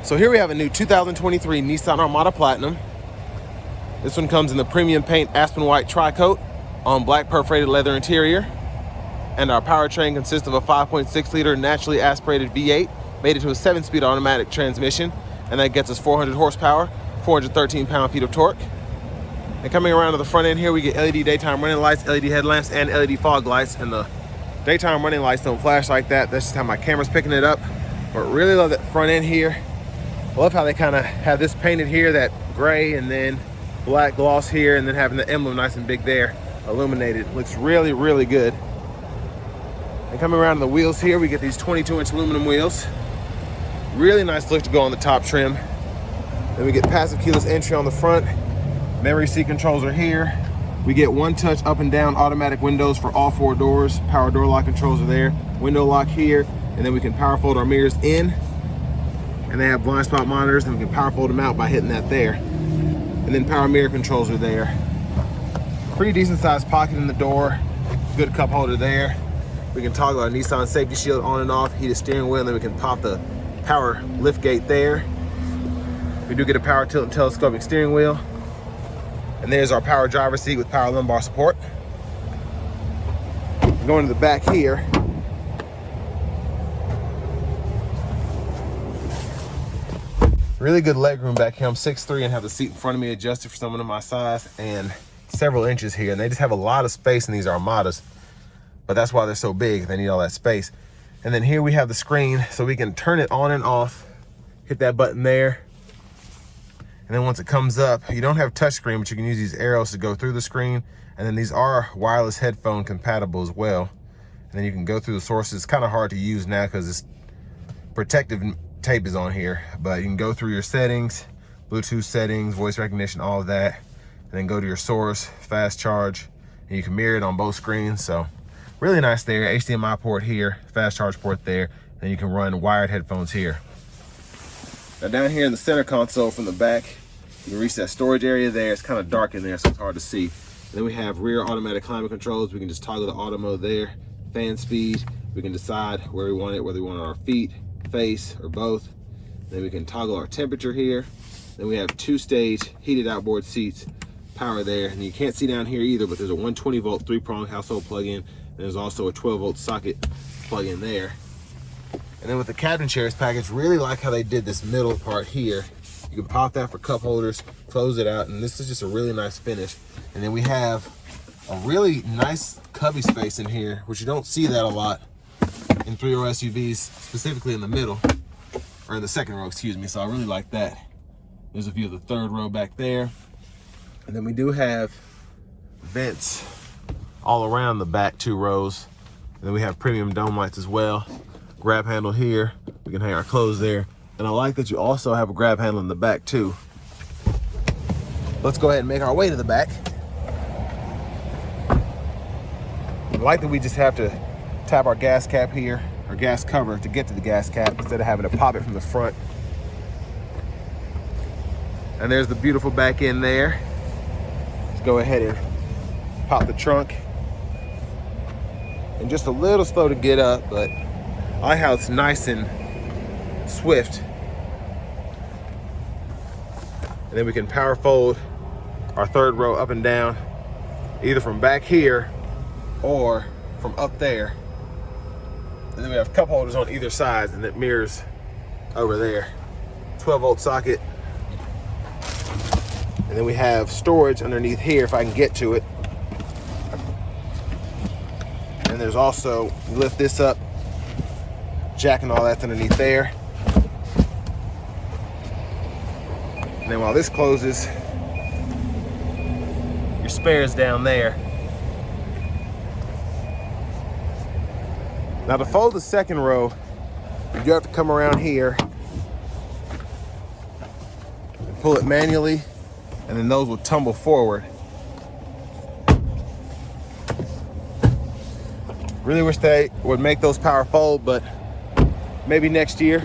So here we have a new 2023 Nissan Armada Platinum. This one comes in the premium paint aspen white tricoat on black perforated leather interior. And our powertrain consists of a 5.6 liter naturally aspirated V8 made into a 7-speed automatic transmission, and that gets us 400 horsepower, 413 pound-feet of torque. And coming around to the front end here, we get LED daytime running lights, LED headlamps, and LED fog lights. And the daytime running lights don't flash like that. That's just how my camera's picking it up. But really love that front end here. I love how they kind of have this painted here, that gray, and then black gloss here, and then having the emblem nice and big there, illuminated. Looks really, really good. And coming around to the wheels here, we get these 22-inch aluminum wheels. Really nice look to go on the top trim. Then we get passive keyless entry on the front. Memory seat controls are here. We get one-touch up and down automatic windows for all 4 doors. Power door lock controls are there. Window lock here, and then we can power fold our mirrors in. And they have blind spot monitors, and we can power fold them out by hitting that there. And then power mirror controls are there. Pretty decent sized pocket in the door. Good cup holder there. We can toggle our Nissan safety shield on and off, heated steering wheel, and then we can pop the power lift gate there. We do get a power tilt and telescopic steering wheel. And there's our power driver seat with power lumbar support. Going to the back here, really good leg room back here. I'm 6'3" and have the seat in front of me adjusted for someone of my size, and several inches here. And they just have a lot of space in these Armadas, but that's why they're so big. They need all that space. And then here we have the screen, so we can turn it on and off. Hit that button there. And then once it comes up, you don't have touchscreen, but you can use these arrows to go through the screen. And then these are wireless headphone compatible as well. And then you can go through the sources. It's kind of hard to use now because this protective tape is on here, but you can go through your settings, Bluetooth settings, voice recognition, all of that, and then go to your source, fast charge, and you can mirror it on both screens. So really nice there. HDMI port here, fast charge port there, and you can run wired headphones here. Now down here in the center console from the back, you can reach that storage area there. It's kind of dark in there, so it's hard to see. And then we have rear automatic climate controls. We can just toggle the auto mode there, fan speed. We can decide where we want it, whether we want it on our feet, face, or both. Then we can toggle our temperature here. Then we have 2-stage heated outboard seats, power there. And you can't see down here either, but there's a 120-volt 3-prong household plug-in. And there's also a 12-volt socket plug-in there. And then with the cabin chairs package, really like how they did this middle part here. You can pop that for cup holders, close it out, and this is just a really nice finish. And then we have a really nice cubby space in here, which you don't see that a lot in 3-row SUVs, specifically in the middle, or in the second row, excuse me. So I really like that. There's a view of the third row back there. And then we do have vents all around the back 2 rows. And then we have premium dome lights as well. Grab handle here, we can hang our clothes there. And I like that you also have a grab handle in the back too. Let's go ahead and make our way to the back. I like that we just have to tap our gas cap here, or gas cover, to get to the gas cap instead of having to pop it from the front. And there's the beautiful back end there. Let's go ahead and pop the trunk. And just a little slow to get up, but I like how it's nice and swift. And then we can power fold our third row up and down, either from back here or from up there. And then we have cup holders on either side, and it mirrors over there. 12-volt socket. And then we have storage underneath here if I can get to it. And there's also, you lift this up, jack and all that's underneath there. And then while this closes, your spare's down there. Now to fold the second row, you do have to come around here and pull it manually, and then those will tumble forward. Really wish they would make those power fold, but maybe next year.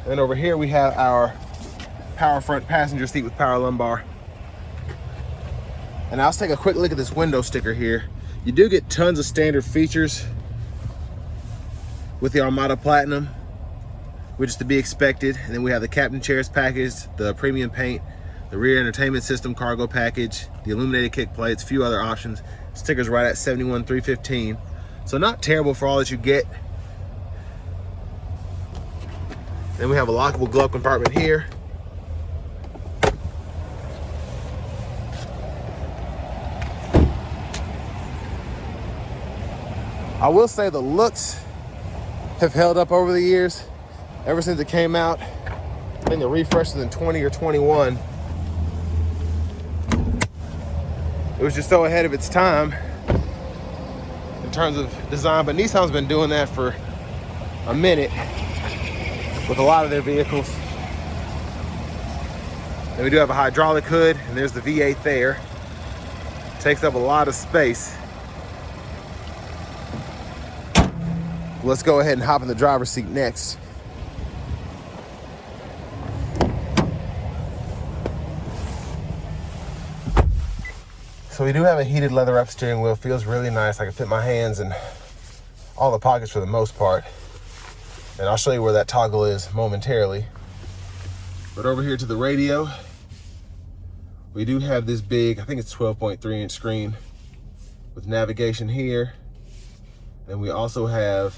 And over here we have our power front passenger seat with power lumbar. And now let's take a quick look at this window sticker here. You do get tons of standard features with the Armada Platinum. which is to be expected. And then we have the captain chairs package, the premium paint, the rear entertainment system cargo package, the illuminated kick plates, a few other options. Stickers right at $71,315. So not terrible for all that you get. Then we have a lockable glove compartment here. I will say the looks have held up over the years. Ever since it came out, I think the refresh was in 20 or 21. It was just so ahead of its time in terms of design, but Nissan's been doing that for a minute with a lot of their vehicles. Then we do have a hydraulic hood, and there's the V8 there. Takes up a lot of space. Let's go ahead and hop in the driver's seat next. So we do have a heated leather wrap steering wheel. Feels really nice. I can fit my hands in all the pockets for the most part. And I'll show you where that toggle is momentarily. But over here to the radio, we do have this big, I think it's 12.3-inch screen with navigation here. And we also have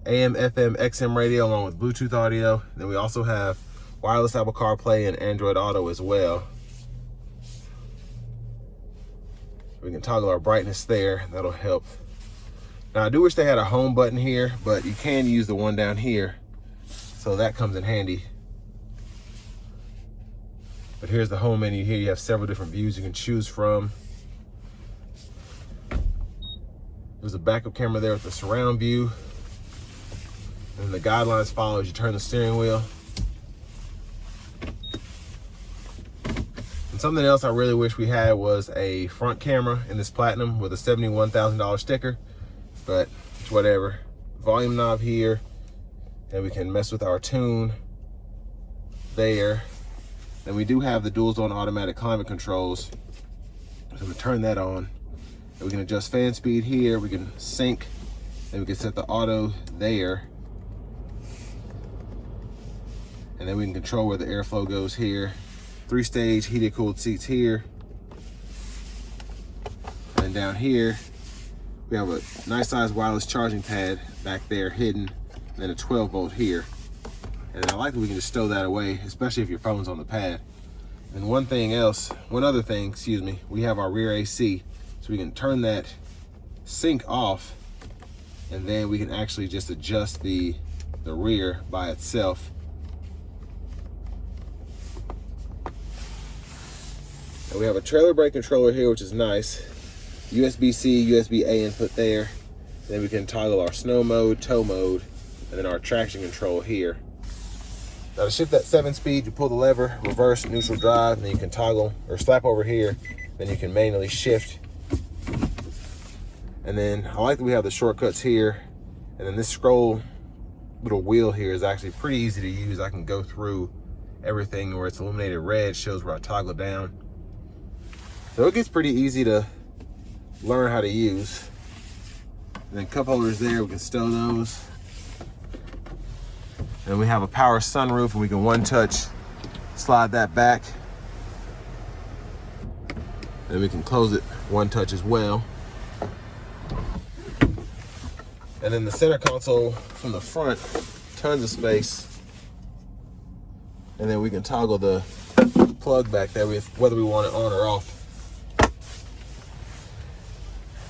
AM, FM, XM radio along with Bluetooth audio. Then we also have wireless Apple CarPlay and Android Auto as well. We can toggle our brightness there. That'll help. Now I do wish they had a home button here, but you can use the one down here. So that comes in handy. But here's the home menu here. You have several different views you can choose from. There's a backup camera there with the surround view. And the guidelines follow as you turn the steering wheel. And something else I really wish we had was a front camera in this Platinum with a $71,000 sticker, but it's whatever. Volume knob here, and we can mess with our tune there. And we do have the dual zone automatic climate controls. So we turn that on. And we can adjust fan speed here, we can sync, and we can set the auto there. And then we can control where the airflow goes here. 3-stage heated cooled seats here. And then down here, we have a nice sized wireless charging pad back there hidden, and then a 12-volt here. And I like that we can just stow that away, especially if your phone's on the pad. And one other thing, excuse me, we have our rear AC. So we can turn that sync off, and then we can actually just adjust the rear by itself. And we have a trailer brake controller here, which is nice. USB-C, USB-A input there. Then we can toggle our snow mode, tow mode, and then our traction control here. Now to shift that 7-speed, you pull the lever, reverse, neutral drive, and then you can toggle or slap over here. Then you can manually shift. And then I like that we have the shortcuts here. And then this scroll little wheel here is actually pretty easy to use. I can go through everything where it's illuminated red, shows where I toggle down. So it gets pretty easy to learn how to use. And then cup holders there, we can stow those. And we have a power sunroof, and we can one-touch slide that back. And we can close it one-touch as well. And then the center console from the front, tons of space. And then we can toggle the plug back there whether we want it on or off.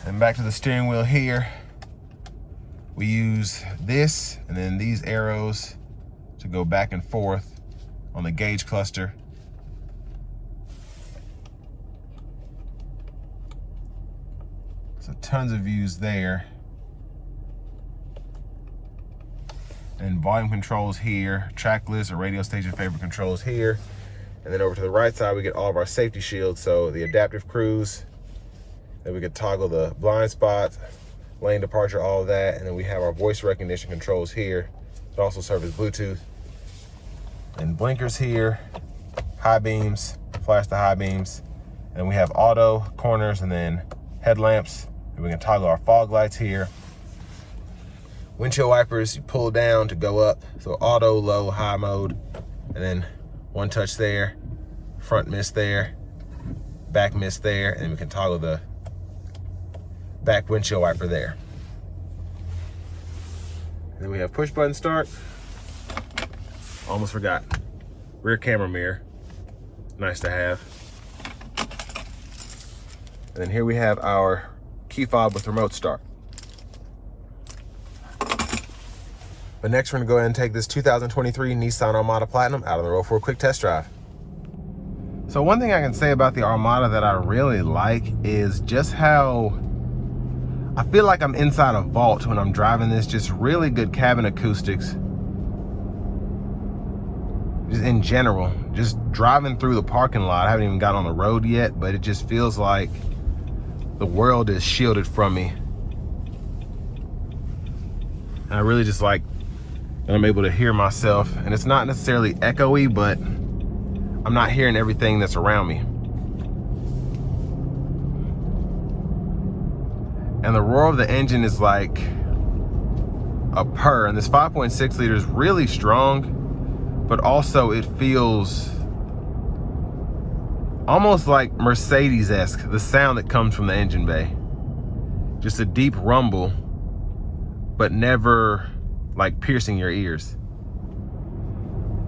And back to the steering wheel here. We use this and then these arrows to go back and forth on the gauge cluster. So tons of views there. And volume controls here, track list or radio station favorite controls here. And then over to the right side, we get all of our safety shields. So the adaptive cruise, then we could toggle the blind spot, lane departure, all of that. And then we have our voice recognition controls here. It also serves as Bluetooth. And blinkers here, high beams, flash the high beams. And we have auto, corners, and then headlamps. And we can toggle our fog lights here. Windshield wipers, you pull down to go up. So auto, low, high mode, and then one touch there, front mist there, back mist there, and we can toggle the back windshield wiper there. And then we have push button start. Almost forgot. Rear camera mirror, nice to have. And then here we have our key fob with remote start. But next we're gonna go ahead and take this 2023 Nissan Armada Platinum out on the road for a quick test drive. So one thing I can say about the Armada that I really like is just how I feel like I'm inside a vault when I'm driving this. Just really good cabin acoustics. Just in general, just driving through the parking lot. I haven't even got on the road yet, but it just feels like the world is shielded from me. And I really just like that I'm able to hear myself, and it's not necessarily echoey, but I'm not hearing everything that's around me. And the roar of the engine is like a purr, and this 5.6 liter is really strong, but also it feels almost like Mercedes-esque, the sound that comes from the engine bay. Just a deep rumble, but never like piercing your ears.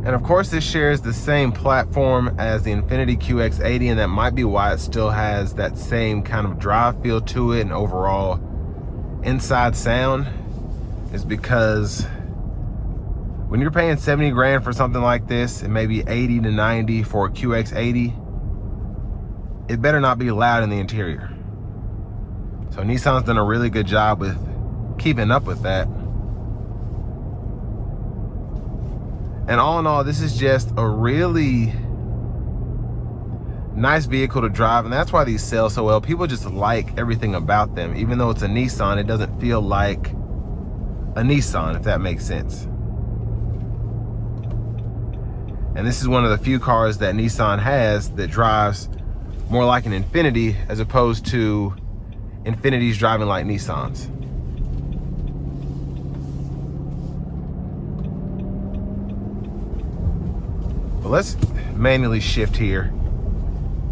And of course this shares the same platform as the Infiniti QX80, and that might be why it still has that same kind of drive feel to it and overall inside sound, is because when you're paying 70 grand for something like this and maybe 80 to 90 for a QX80, it better not be loud in the interior. So Nissan's done a really good job with keeping up with that. And all in all, this is just a really nice vehicle to drive, and that's why these sell so well. People just like everything about them. Even though it's a Nissan, it doesn't feel like a Nissan, if that makes sense. And this is one of the few cars that Nissan has that drives more like an Infiniti, as opposed to Infinitis driving like Nissans. But let's manually shift here,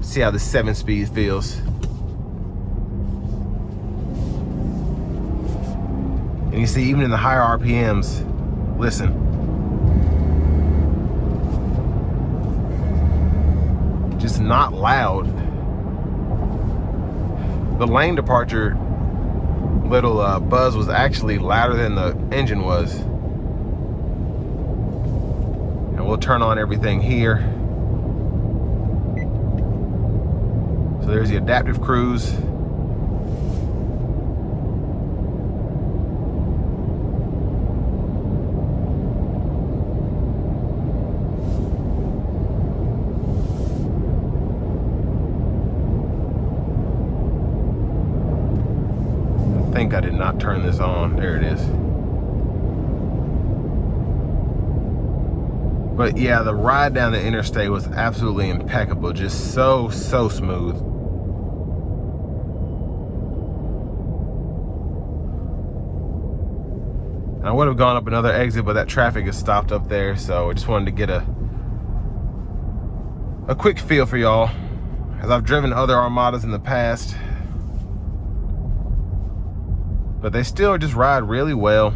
see how the 7-speed feels. And you see, even in the higher RPMs, listen. Just not loud. The lane departure little buzz was actually louder than the engine was. And we'll turn on everything here. So there's the adaptive cruise. I think I did not turn this on. There it is. But yeah, the ride down the interstate was absolutely impeccable. Just so smooth. And I would have gone up another exit, but that traffic is stopped up there. So I just wanted to get a quick feel for y'all, as I've driven other Armadas in the past. But they still just ride really well,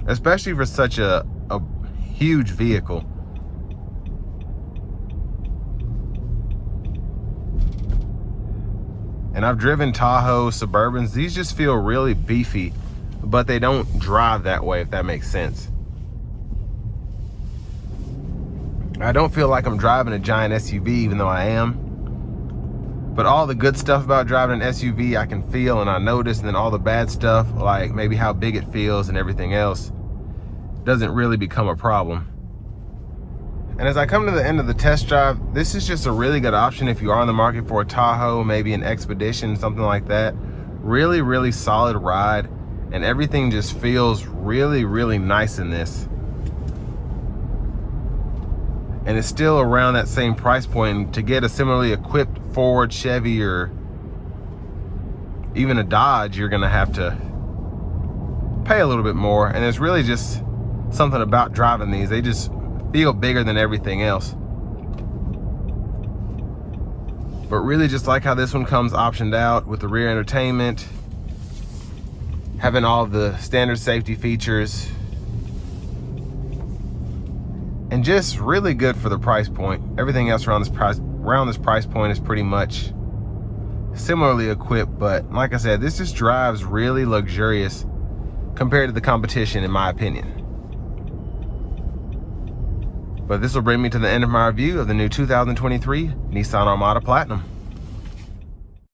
especially for such a huge vehicle. And I've driven Tahoe, Suburbans. These just feel really beefy, but they don't drive that way, if that makes sense. I don't feel like I'm driving a giant SUV, even though I am. But all the good stuff about driving an SUV I can feel and I notice, and then all the bad stuff, like maybe how big it feels and everything else, doesn't really become a problem. And as I come to the end of the test drive, this is just a really good option if you are on the market for a Tahoe, maybe an Expedition, something like that. Really solid ride, and everything just feels really nice in this. And it's still around that same price point. And to get a similarly equipped Ford, Chevy, or even a Dodge, you're gonna have to pay a little bit more, and there's really just something about driving these. They just feel bigger than everything else. But really just like how this one comes optioned out with the rear entertainment, having all the standard safety features, and just really good for the price point. Everything else around this price point is pretty much similarly equipped, but like I said, this just drives really luxurious compared to the competition, in my opinion. But this will bring me to the end of my review of the new 2023 Nissan Armada Platinum.